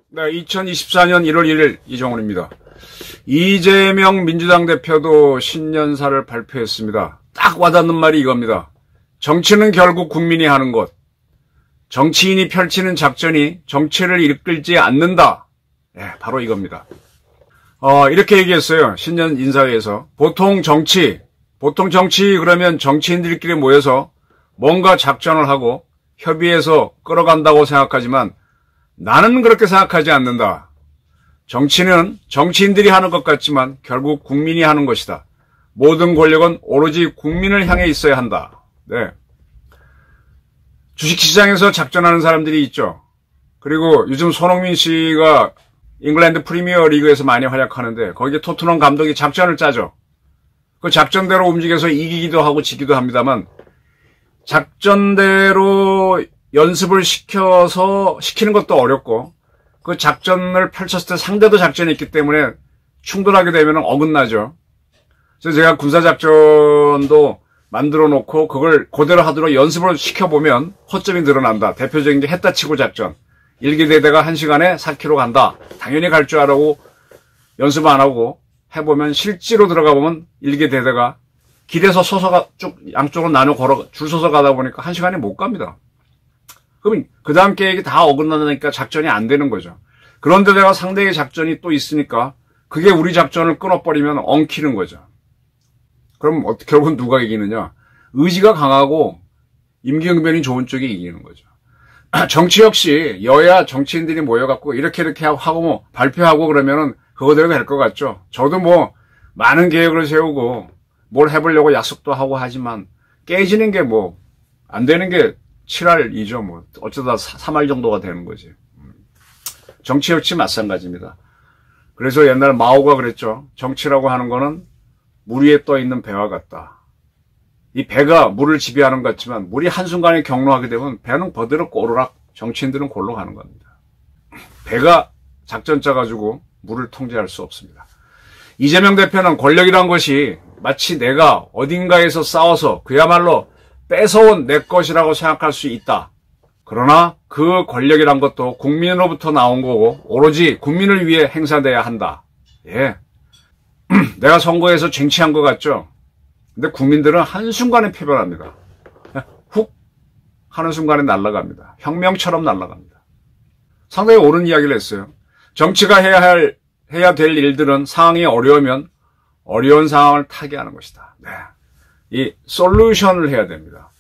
네, 2024년 1월 1일 이정훈입니다. 이재명 민주당 대표도 신년사를 발표했습니다. 딱 와닿는 말이 이겁니다. 정치는 결국 국민이 하는 것. 정치인이 펼치는 작전이 정치를 이끌지 않는다. 네, 바로 이겁니다. 이렇게 얘기했어요. 신년 인사회에서. 보통 정치 그러면 정치인들끼리 모여서 뭔가 작전을 하고 협의해서 끌어간다고 생각하지만 나는 그렇게 생각하지 않는다. 정치는 정치인들이 하는 것 같지만 결국 국민이 하는 것이다. 모든 권력은 오로지 국민을 향해 있어야 한다. 네. 주식시장에서 작전하는 사람들이 있죠. 그리고 요즘 손흥민 씨가 잉글랜드 프리미어 리그에서 많이 활약하는데 거기에 토트넘 감독이 작전을 짜죠. 그 작전대로 움직여서 이기기도 하고 지기도 합니다만 작전대로 연습을 시키는 것도 어렵고 그 작전을 펼쳤을 때 상대도 작전이 있기 때문에 충돌하게 되면 어긋나죠. 그래서 제가 군사작전도 만들어 놓고 그걸 그대로 하도록 연습을 시켜보면 허점이 늘어난다. 대표적인 게 했다치고 작전. 일기대대가 1시간에 4km 간다. 당연히 갈 줄 알고 연습 안 하고 해보면 실제로 들어가 보면 일기대대가 길에서 서서 쭉 양쪽으로 나눠 걸어 줄 서서 가다 보니까 1시간에 못 갑니다. 그럼 그 다음 계획이 다 어긋나니까 작전이 안 되는 거죠. 그런데 내가 상대의 작전이 또 있으니까 그게 우리 작전을 끊어버리면 엉키는 거죠. 그럼 결국은 누가 이기느냐? 의지가 강하고 임기응변이 좋은 쪽이 이기는 거죠. 정치 역시 여야 정치인들이 모여갖고 이렇게 하고 뭐 발표하고 그러면은 그거대로 될 것 같죠. 저도 뭐 많은 계획을 세우고 뭘 해보려고 약속도 하고 하지만 깨지는 게 뭐 안 되는 게 7할이죠. 뭐 어쩌다 3할 정도가 되는 거지. 정치 역시 마찬가지입니다. 그래서 옛날 마오가 그랬죠. 정치라고 하는 거는 물 위에 떠 있는 배와 같다. 이 배가 물을 지배하는 것 같지만 물이 한순간에 경로하게 되면 배는 버드러 꼬르락 정치인들은 골로 가는 겁니다. 배가 작전 짜가지고 물을 통제할 수 없습니다. 이재명 대표는 권력이란 것이 마치 내가 어딘가에서 싸워서 그야말로 뺏어온 내 것이라고 생각할 수 있다. 그러나 그 권력이란 것도 국민으로부터 나온 거고 오로지 국민을 위해 행사돼야 한다. 예. 내가 선거에서 쟁취한 것 같죠? 근데 국민들은 한순간에 표변합니다. 훅 하는 순간에 날아갑니다. 혁명처럼 날아갑니다. 상당히 옳은 이야기를 했어요. 정치가 해야 될 일들은 상황이 어려우면 어려운 상황을 타개하는 것이다. 네. 이 솔루션을 해야 됩니다.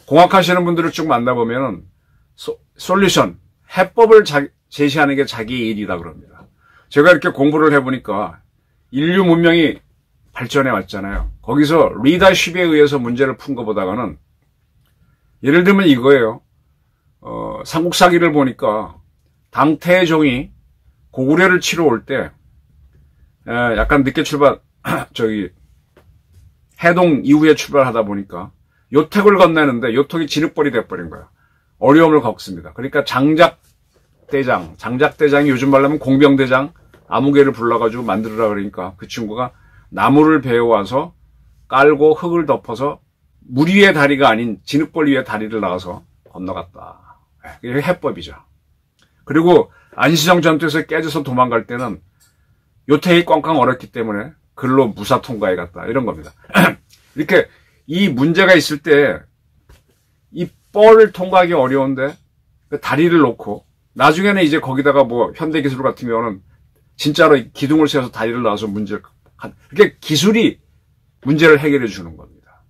공학하시는 분들을 쭉 만나보면 솔루션, 해법을 제시하는 게 자기 일이다 그럽니다. 제가 이렇게 공부를 해보니까 인류 문명이 발전해 왔잖아요. 거기서 리더십에 의해서 문제를 푼 것보다는 예를 들면 이거예요. 삼국사기를 보니까 당태종이 고구려를 치러 올 때 약간 늦게 해동 이후에 출발하다 보니까 요택을 건네는데 요택이 진흙벌이 돼버린 거야. 어려움을 겪습니다. 그러니까 장작대장이 요즘 말로 하면 공병대장 아무개를 불러가지고 만들으라 그러니까 그 친구가 나무를 베어와서 깔고 흙을 덮어서 물 위의 다리가 아닌 진흙벌 위에 다리를 나가서 건너갔다. 이게 해법이죠. 그리고 안시정 전투에서 깨져서 도망갈 때는 요택이 꽝꽝 얼었기 때문에 글로 무사 통과해 갔다. 이런 겁니다. 이렇게 이 문제가 있을 때 이 뻘을 통과하기 어려운데 다리를 놓고 나중에는 이제 거기다가 뭐 현대기술 같은 경우는 진짜로 기둥을 세워서 다리를 놔서 이렇게 기술이 문제를 해결해 주는 겁니다.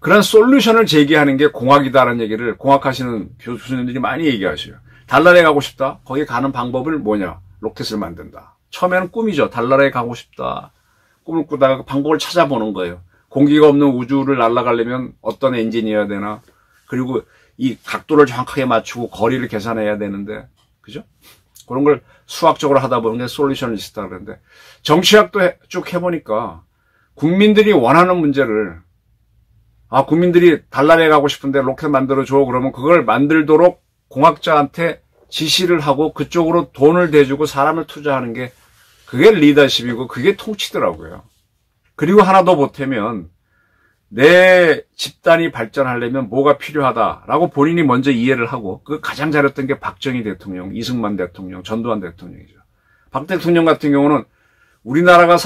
그런 솔루션을 제기하는 게 공학이다라는 얘기를 공학하시는 교수님들이 많이 얘기하셔요. 달나라에 가고 싶다? 거기 가는 방법을 뭐냐? 로켓을 만든다. 처음에는 꿈이죠. 달나라에 가고 싶다. 꿈을 꾸다가 방법을 찾아보는 거예요. 공기가 없는 우주를 날아가려면 어떤 엔진이어야 되나? 그리고 이 각도를 정확하게 맞추고 거리를 계산해야 되는데, 그죠? 그런 걸 수학적으로 하다 보는 게 솔루션리스트다 그러는데, 정치학도 쭉 해보니까 국민들이 원하는 문제를 국민들이 달나라에 가고 싶은데 로켓 만들어줘. 그러면 그걸 만들도록 공학자한테 지시를 하고 그쪽으로 돈을 대주고 사람을 투자하는 게 그게 리더십이고 그게 통치더라고요. 그리고 하나 더 보태면 내 집단이 발전하려면 뭐가 필요하다라고 본인이 먼저 이해를 하고 그 가장 잘했던 게 박정희 대통령, 이승만 대통령, 전두환 대통령이죠. 박 대통령 같은 경우는 우리나라가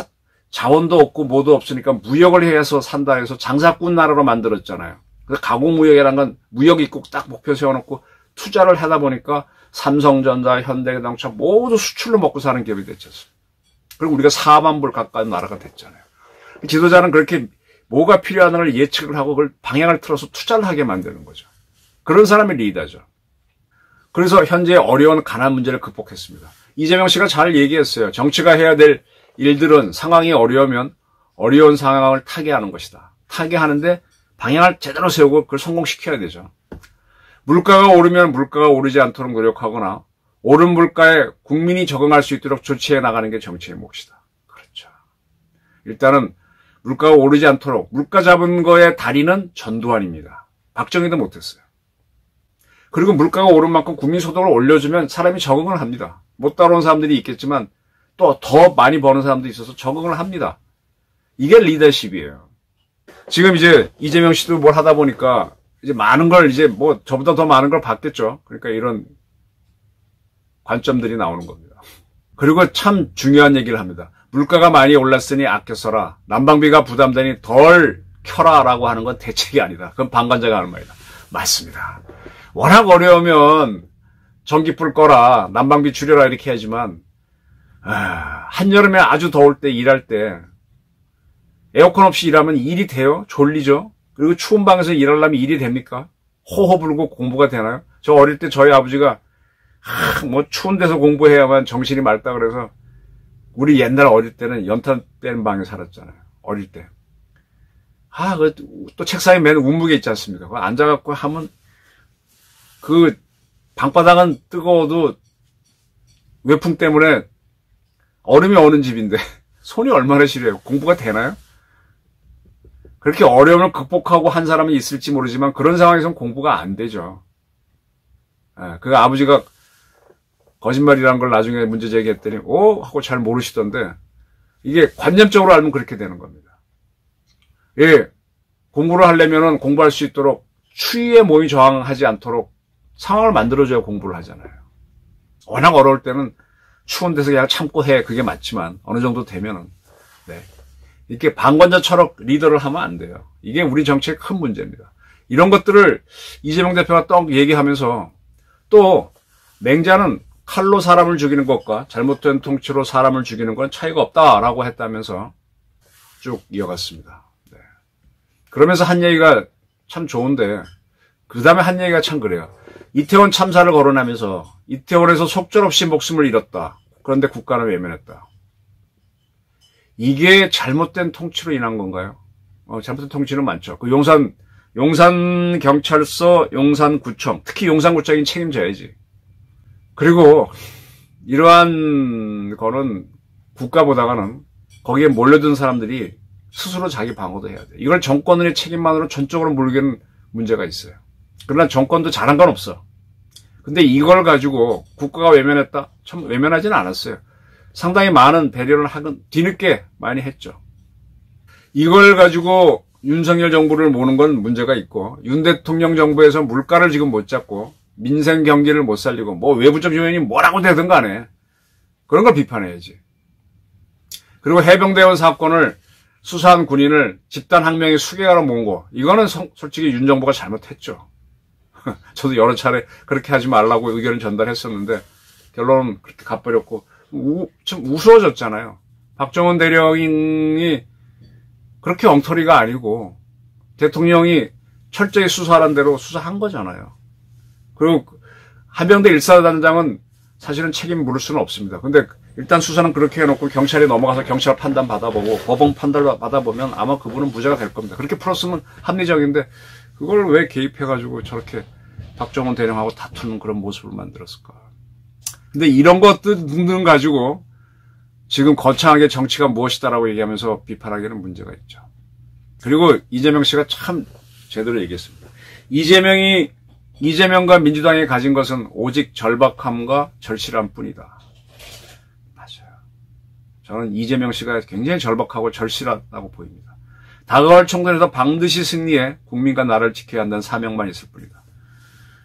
자원도 없고 뭐도 없으니까 무역을 해서 산다 해서 장사꾼 나라로 만들었잖아요. 그래서 가공무역이라는 건 무역 입국 딱 목표 세워놓고 투자를 하다 보니까 삼성전자, 현대자동차 모두 수출로 먹고 사는 기업이 됐죠. 그리고 우리가 4만 불 가까운 나라가 됐잖아요. 지도자는 그렇게 뭐가 필요하다는 예측을 하고 그걸 방향을 틀어서 투자를 하게 만드는 거죠. 그런 사람이 리더죠. 그래서 현재 어려운 가난 문제를 극복했습니다. 이재명 씨가 잘 얘기했어요. 정치가 해야 될 일들은 상황이 어려우면 어려운 상황을 타개하는 것이다. 타개하는데 방향을 제대로 세우고 그걸 성공시켜야 되죠. 물가가 오르면 물가가 오르지 않도록 노력하거나 오른 물가에 국민이 적응할 수 있도록 조치해 나가는 게 정치의 몫이다. 그렇죠. 일단은 물가가 오르지 않도록 물가 잡은 거의 다리는 전두환입니다. 박정희도 못했어요. 그리고 물가가 오른 만큼 국민 소득을 올려주면 사람이 적응을 합니다. 못 따라온 사람들이 있겠지만 또 더 많이 버는 사람도 있어서 적응을 합니다. 이게 리더십이에요. 지금 이제 이재명 씨도 뭘 하다 보니까 이제 많은 걸 이제 뭐 저보다 더 많은 걸 봤겠죠. 그러니까 이런 관점들이 나오는 겁니다. 그리고 참 중요한 얘기를 합니다. 물가가 많이 올랐으니 아껴 써라. 난방비가 부담되니 덜 켜라라고 하는 건 대책이 아니다. 그건 방관자가 하는 말이다. 맞습니다. 워낙 어려우면 전기불 꺼라, 난방비 줄여라 이렇게 하지만 한여름에 아주 더울 때 일할 때 에어컨 없이 일하면 일이 돼요? 졸리죠? 그리고 추운 방에서 일하려면 일이 됩니까? 호호 불고 공부가 되나요? 저 어릴 때 저희 아버지가 뭐 추운 데서 공부해야만 정신이 맑다 그래서 우리 옛날 어릴 때는 연탄 빼는 방에 살았잖아요. 어릴 때. 또 책상에 맨 운무게 있지 않습니까? 그거 앉아갖고 하면 그 방바닥은 뜨거워도 외풍 때문에 얼음이 오는 집인데 손이 얼마나 시려요. 공부가 되나요? 그렇게 어려움을 극복하고 한 사람이 있을지 모르지만 그런 상황에서는 공부가 안 되죠. 그 아버지가 거짓말이라는 걸 나중에 문제 제기했더니 하고 잘 모르시던데 이게 관념적으로 알면 그렇게 되는 겁니다. 예, 공부를 하려면은 공부할 수 있도록 추위에 몸이 저항하지 않도록 상황을 만들어줘야 공부를 하잖아요. 워낙 어려울 때는 추운 데서 그냥 참고 해. 그게 맞지만 어느 정도 되면은 이렇게 방관자처럼 리더를 하면 안 돼요. 이게 우리 정치의 큰 문제입니다. 이런 것들을 이재명 대표가 떡 얘기하면서 또 맹자는 칼로 사람을 죽이는 것과 잘못된 통치로 사람을 죽이는 건 차이가 없다라고 했다면서 쭉 이어갔습니다. 그러면서 한 얘기가 참 좋은데 그 다음에 한 얘기가 참 그래요. 이태원 참사를 거론하면서 이태원에서 속절없이 목숨을 잃었다. 그런데 국가는 외면했다. 이게 잘못된 통치로 인한 건가요? 잘못된 통치는 많죠. 그 용산경찰서, 용산구청, 특히 용산구청이 책임져야지. 그리고 이러한 거는 국가보다가는 거기에 몰려든 사람들이 스스로 자기 방어도 해야 돼. 이걸 정권의 책임만으로 전적으로 물기는 문제가 있어요. 그러나 정권도 잘한 건 없어. 근데 이걸 가지고 국가가 외면했다? 참 외면하지는 않았어요. 상당히 많은 배려를 하긴 뒤늦게 많이 했죠. 이걸 가지고 윤석열 정부를 모는 건 문제가 있고 윤 대통령 정부에서 물가를 지금 못 잡고 민생 경기를 못 살리고 뭐 외부적 요인이 뭐라고 되든 간에 그런 걸 비판해야지. 그리고 해병대원 사건을 수사한 군인을 집단 항명에 수개하러 모은 거 이거는 솔직히 윤 정부가 잘못했죠. 저도 여러 차례 그렇게 하지 말라고 의견을 전달했었는데 결론은 그렇게 가버렸고 좀 우스워졌잖아요. 박정원 대령이 그렇게 엉터리가 아니고 대통령이 철저히 수사하는 대로 수사한 거잖아요. 그리고 해병대 1사단장은 사실은 책임 물을 수는 없습니다. 근데 일단 수사는 그렇게 해놓고 경찰이 넘어가서 경찰 판단 받아보고 법원 판단 받아보면 아마 그분은 무죄가 될 겁니다. 그렇게 풀었으면 합리적인데 그걸 왜 개입해가지고 저렇게 박정원 대령하고 다투는 그런 모습을 만들었을까. 근데 이런 것들 등등 가지고 지금 거창하게 정치가 무엇이다라고 얘기하면서 비판하기에는 문제가 있죠. 그리고 이재명 씨가 참 제대로 얘기했습니다. 이재명과 민주당이 가진 것은 오직 절박함과 절실함 뿐이다. 맞아요. 저는 이재명 씨가 굉장히 절박하고 절실하다고 보입니다. 다가올 총선에서 반드시 승리해 국민과 나라를 지켜야 한다는 사명만 있을 뿐이다.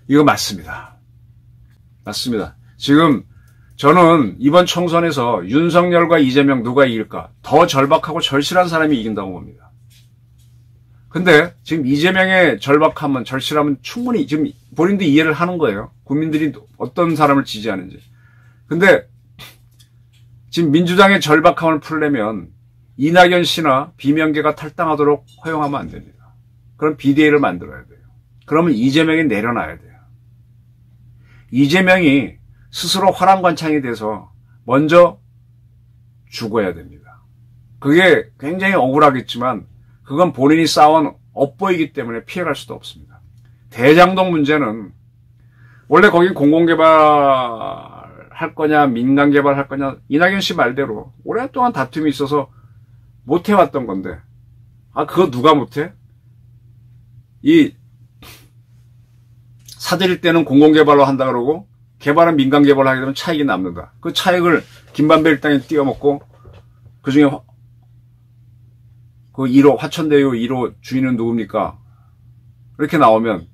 이거 맞습니다. 맞습니다. 지금 저는 이번 총선에서 윤석열과 이재명 누가 이길까? 더 절박하고 절실한 사람이 이긴다고 봅니다. 근데 지금 이재명의 절박함은, 절실함은 충분히 지금 본인도 이해를 하는 거예요. 국민들이 어떤 사람을 지지하는지. 근데 지금 민주당의 절박함을 풀려면 이낙연 씨나 비명계가 탈당하도록 허용하면 안 됩니다. 그럼 비대위를 만들어야 돼요. 그러면 이재명이 내려놔야 돼요. 이재명이 스스로 화랑관창이 돼서 먼저 죽어야 됩니다. 그게 굉장히 억울하겠지만 그건 본인이 쌓아온 업보이기 때문에 피해갈 수도 없습니다. 대장동 문제는 원래 거기 공공개발할 거냐 민간개발할 거냐 이낙연 씨 말대로 오랫동안 다툼이 있어서 못해왔던 건데 그거 누가 못해? 이 사들일 때는 공공개발로 한다 그러고 개발은 민간개발을 하게 되면 차익이 남는다. 그 차익을 김만배 일당이 띄어먹고 그중에 그 1호 화천대유 1호 주인은 누굽니까? 이렇게 나오면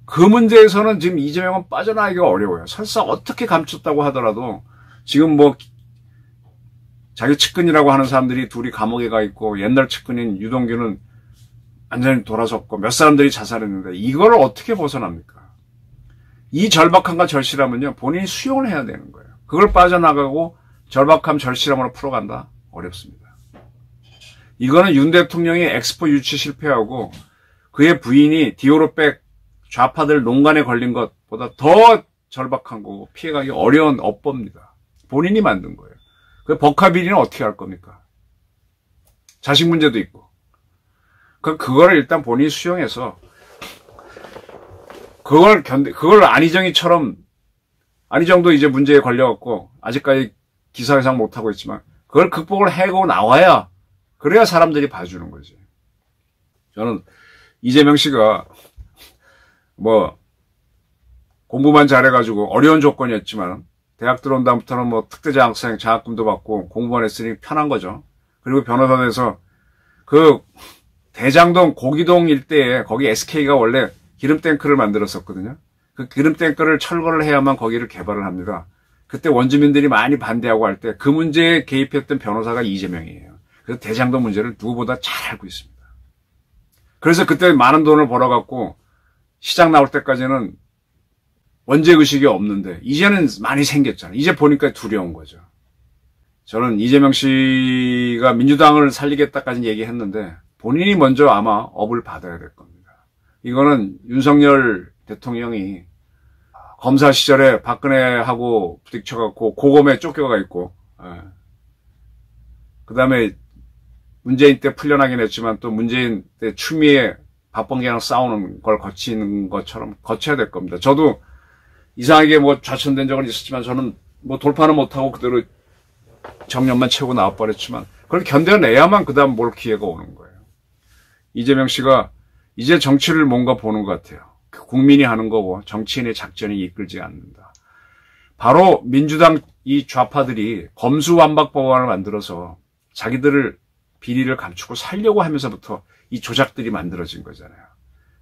그 문제에서는 지금 이재명은 빠져나가기가 어려워요. 설사 어떻게 감췄다고 하더라도 지금 뭐 자기 측근이라고 하는 사람들이 둘이 감옥에 가 있고 옛날 측근인 유동규는 완전히 돌아섰고 몇 사람들이 자살했는데 이걸 어떻게 벗어납니까? 이 절박함과 절실함은요, 본인이 수용을 해야 되는 거예요. 그걸 빠져나가고 절박함, 절실함으로 풀어간다? 어렵습니다. 이거는 윤 대통령이 엑스포 유치 실패하고 그의 부인이 디오로백 좌파들 농간에 걸린 것보다 더 절박한 거고 피해가기 어려운 업보입니다. 본인이 만든 거예요. 그 법카비리는 어떻게 할 겁니까? 자식 문제도 있고. 그거를 일단 본인이 수용해서 그걸 안희정도 이제 문제에 걸려갖고, 아직까지 기사회상 못하고 있지만, 그걸 극복을 해고 나와야, 그래야 사람들이 봐주는 거지. 저는 이재명 씨가, 공부만 잘해가지고 어려운 조건이었지만, 대학 들어온 다음부터는 특대장학생 장학금도 받고 공부만 했으니 편한 거죠. 그리고 변호사 돼서, 대장동, 고기동 일대에, 거기 SK가 원래 기름탱크를 만들었었거든요. 그 기름탱크를 철거를 해야만 거기를 개발을 합니다. 그때 원주민들이 많이 반대하고 할 때 그 문제에 개입했던 변호사가 이재명이에요. 그래서 대장동 문제를 누구보다 잘 알고 있습니다. 그래서 그때 많은 돈을 벌어갖고 시장 나올 때까지는 원죄의식이 없는데 이제는 많이 생겼잖아요. 이제 보니까 두려운 거죠. 저는 이재명 씨가 민주당을 살리겠다까지 얘기했는데 본인이 먼저 아마 업을 받아야 될 겁니다. 이거는 윤석열 대통령이 검사 시절에 박근혜하고 부딪혀갖고 고검에 쫓겨가 있고, 그 다음에 문재인 때 풀려나긴 했지만 또 문재인 때 추미애 박범계랑 싸우는 걸 거치는 것처럼 거쳐야 될 겁니다. 저도 이상하게 좌천된 적은 있었지만 저는 돌파는 못하고 그대로 정년만 채우고 나와버렸지만 그걸 견뎌내야만 그 다음 뭘 기회가 오는 거예요. 이재명 씨가 이제 정치를 뭔가 보는 것 같아요. 국민이 하는 거고 정치인의 작전이 이끌지 않는다. 바로 민주당 이 좌파들이 검수완박 법안을 만들어서 자기들을 비리를 감추고 살려고 하면서부터 이 조작들이 만들어진 거잖아요.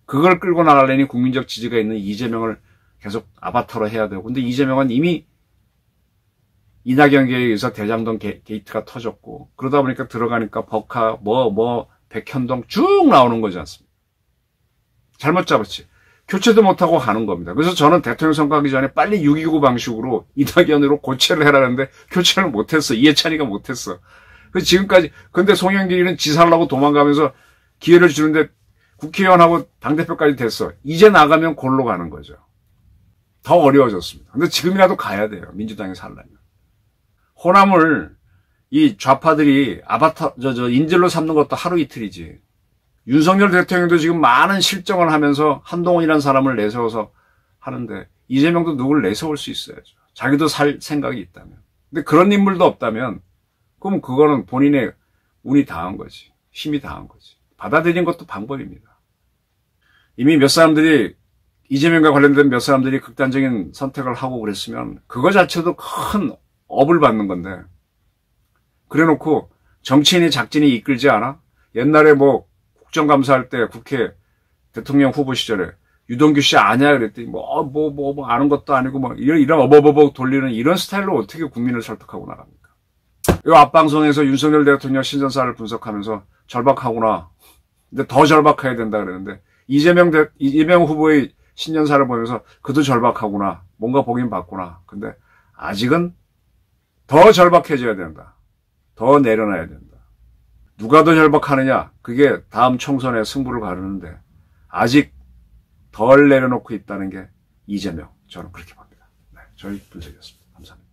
그걸 끌고 나가려니 국민적 지지가 있는 이재명을 계속 아바타로 해야 되고, 근데 이재명은 이미 이낙연계에 의해서 대장동 게이트가 터졌고, 그러다 보니까 들어가니까 버카, 백현동 쭉 나오는 거지 않습니까? 잘못 잡았지. 교체도 못하고 가는 겁니다. 그래서 저는 대통령 선거하기 전에 빨리 6.29 방식으로 이낙연으로 고체를 해라는데 교체를 못했어. 이해찬이가 못했어. 그래서 지금까지, 근데 송영길이는 지살라고 도망가면서 기회를 주는데 국회의원하고 당대표까지 됐어. 이제 나가면 골로 가는 거죠. 더 어려워졌습니다. 근데 지금이라도 가야 돼요. 민주당이 살려면. 호남을 이 좌파들이 인질로 삼는 것도 하루 이틀이지. 윤석열 대통령도 지금 많은 실정을 하면서 한동훈이라는 사람을 내세워서 하는데 이재명도 누구를 내세울 수 있어야죠. 자기도 살 생각이 있다면. 근데 그런 인물도 없다면 그럼 그거는 본인의 운이 다한 거지. 힘이 다한 거지. 받아들이는 것도 방법입니다. 이미 몇 사람들이 이재명과 관련된 몇 사람들이 극단적인 선택을 하고 그랬으면 그거 자체도 큰 업을 받는 건데 그래놓고 정치인이 작진이 이끌지 않아? 옛날에 뭐 국정감사할 때 국회 대통령 후보 시절에 유동규 씨 아냐 그랬더니 뭐 아는 것도 아니고 뭐 이런 어버버버 돌리는 이런 스타일로 어떻게 국민을 설득하고 나갑니까? 이 앞방송에서 윤석열 대통령 신전사를 분석하면서 절박하구나. 근데 더 절박해야 된다 그랬는데 이재명 후보의 신년사를 보면서 그도 절박하구나. 뭔가 보긴 봤구나. 근데 아직은 더 절박해져야 된다. 더 내려놔야 된다. 누가 더 절박하느냐? 그게 다음 총선의 승부를 가르는데 아직 덜 내려놓고 있다는 게 이재명. 저는 그렇게 봅니다. 네, 저희 분석이었습니다. 감사합니다.